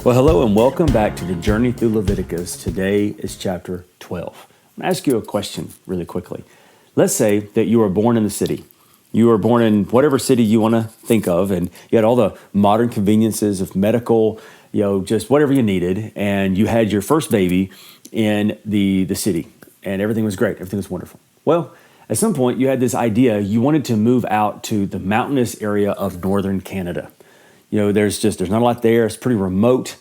Well, hello and welcome back to the journey through Leviticus. Today is chapter 12. I'm going to ask you a question really quickly. Let's say that you were born in the city. You were born in whatever city you want to think of, and you had all the modern conveniences of medical, just whatever you needed, and you had your first baby in the city, and everything was great. Everything was wonderful. Well, at some point, you had this idea. You wanted to move out to the mountainous area of northern Canada. There's not a lot there. It's pretty remote.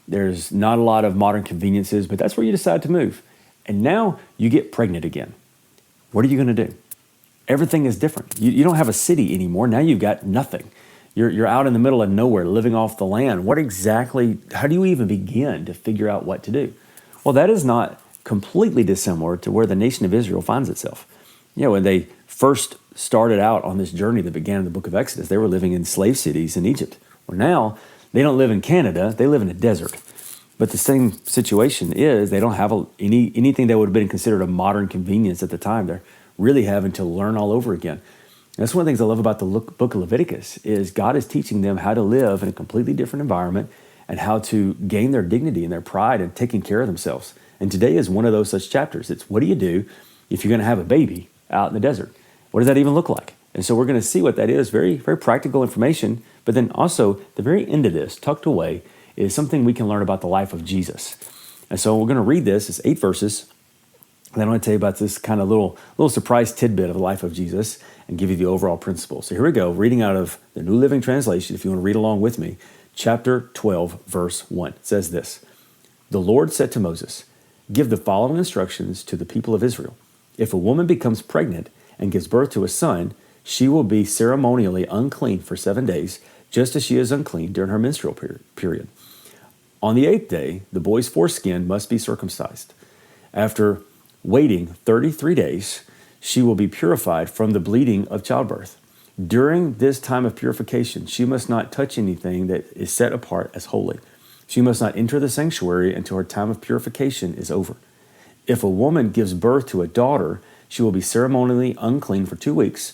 There's not a lot of modern conveniences, but that's where you decide to move. And now you get pregnant again. What are you going to do? Everything is different. You don't have a city anymore. Now you've got nothing. You're out in the middle of nowhere, living off the land. How do you even begin to figure out what to do? Well, that is not completely dissimilar to where the nation of Israel finds itself. When they first started out on this journey that began in the book of Exodus, they were living in slave cities in Egypt. Well, now they don't live in Canada, they live in a desert. But the same situation is they don't have anything that would have been considered a modern convenience at the time. They're really having to learn all over again. And that's one of the things I love about the book of Leviticus is God is teaching them how to live in a completely different environment and how to gain their dignity and their pride and taking care of themselves. And today is one of those such chapters. It's what do you do if you're going to have a baby out in the desert? What does that even look like? And so we're going to see what that is, very, very practical information. But then also, the very end of this, tucked away, is something we can learn about the life of Jesus. And so we're going to read this. It's 8 verses. And then I want to tell you about this kind of little surprise tidbit of the life of Jesus and give you the overall principle. So here we go, reading out of the New Living Translation, if you want to read along with me. Chapter 12, verse 1. It says this, "The Lord said to Moses, 'Give the following instructions to the people of Israel. If a woman becomes pregnant and gives birth to a son, she will be ceremonially unclean for 7 days, just as she is unclean during her menstrual period. On the 8th day, the boy's foreskin must be circumcised. After waiting 33 days, she will be purified from the bleeding of childbirth. During this time of purification, she must not touch anything that is set apart as holy. She must not enter the sanctuary until her time of purification is over. If a woman gives birth to a daughter, she will be ceremonially unclean for 2 weeks,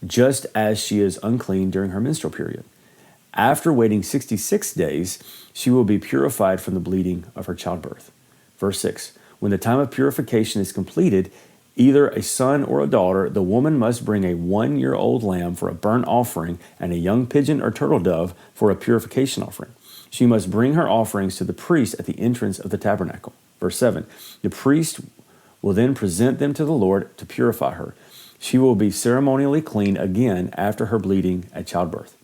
just as she is unclean during her menstrual period. After waiting 66 days, she will be purified from the bleeding of her childbirth.'" Verse 6, "When the time of purification is completed, either a son or a daughter, the woman must bring a 1-year-old lamb for a burnt offering and a young pigeon or turtle dove for a purification offering. She must bring her offerings to the priest at the entrance of the tabernacle." Verse 7, "The priest will then present them to the Lord to purify her. She will be ceremonially clean again after her bleeding at childbirth."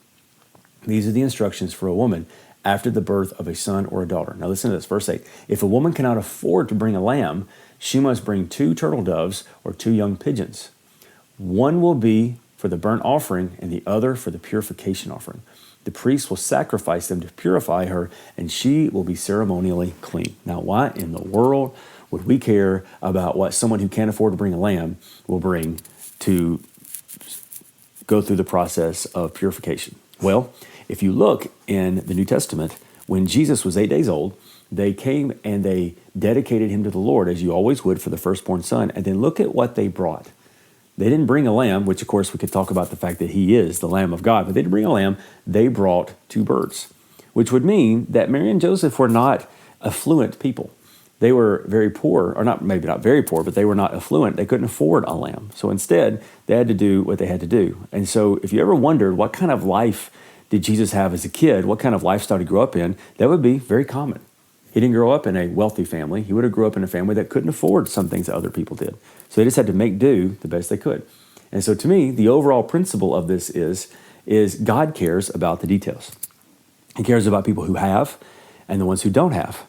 These are the instructions for a woman after the birth of a son or a daughter. Now listen to this, verse 8. "If a woman cannot afford to bring a lamb, she must bring 2 turtle doves or 2 young pigeons. One will be for the burnt offering and the other for the purification offering. The priest will sacrifice them to purify her, and she will be ceremonially clean." Now, why in the world would we care about what someone who can't afford to bring a lamb will bring to go through the process of purification? Well, if you look in the New Testament, when Jesus was 8 days old, they came and they dedicated him to the Lord, as you always would for the firstborn son. And then look at what they brought. They didn't bring a lamb, which of course we could talk about the fact that he is the Lamb of God, but they didn't bring a lamb. They brought 2 birds, which would mean that Mary and Joseph were not affluent people. They were very poor, or maybe not very poor, but they were not affluent. They couldn't afford a lamb. So instead, they had to do what they had to do. And so if you ever wondered what kind of life did Jesus have as a kid, what kind of lifestyle he grew up in, that would be very common. He didn't grow up in a wealthy family. He would have grew up in a family that couldn't afford some things that other people did. So they just had to make do the best they could. And so to me, the overall principle of this is God cares about the details. He cares about people who have and the ones who don't have.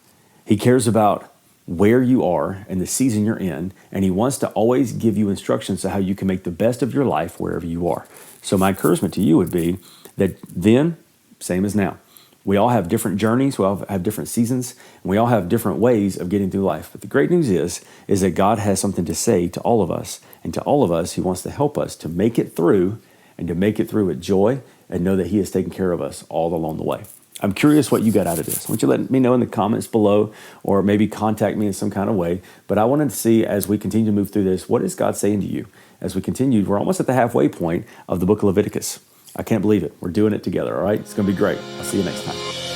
He cares about where you are and the season you're in, and he wants to always give you instructions to how you can make the best of your life wherever you are. So my encouragement to you would be that then, same as now, we all have different journeys, we all have different seasons, and we all have different ways of getting through life. But the great news is that God has something to say to all of us, and to all of us, he wants to help us to make it through, and to make it through with joy, and know that he is taking care of us all along the way. I'm curious what you got out of this. I want you to let me know in the comments below, or maybe contact me in some kind of way. But I wanted to see, as we continue to move through this, what is God saying to you? As we continue, we're almost at the halfway point of the book of Leviticus. I can't believe it. We're doing it together, all right? It's going to be great. I'll see you next time.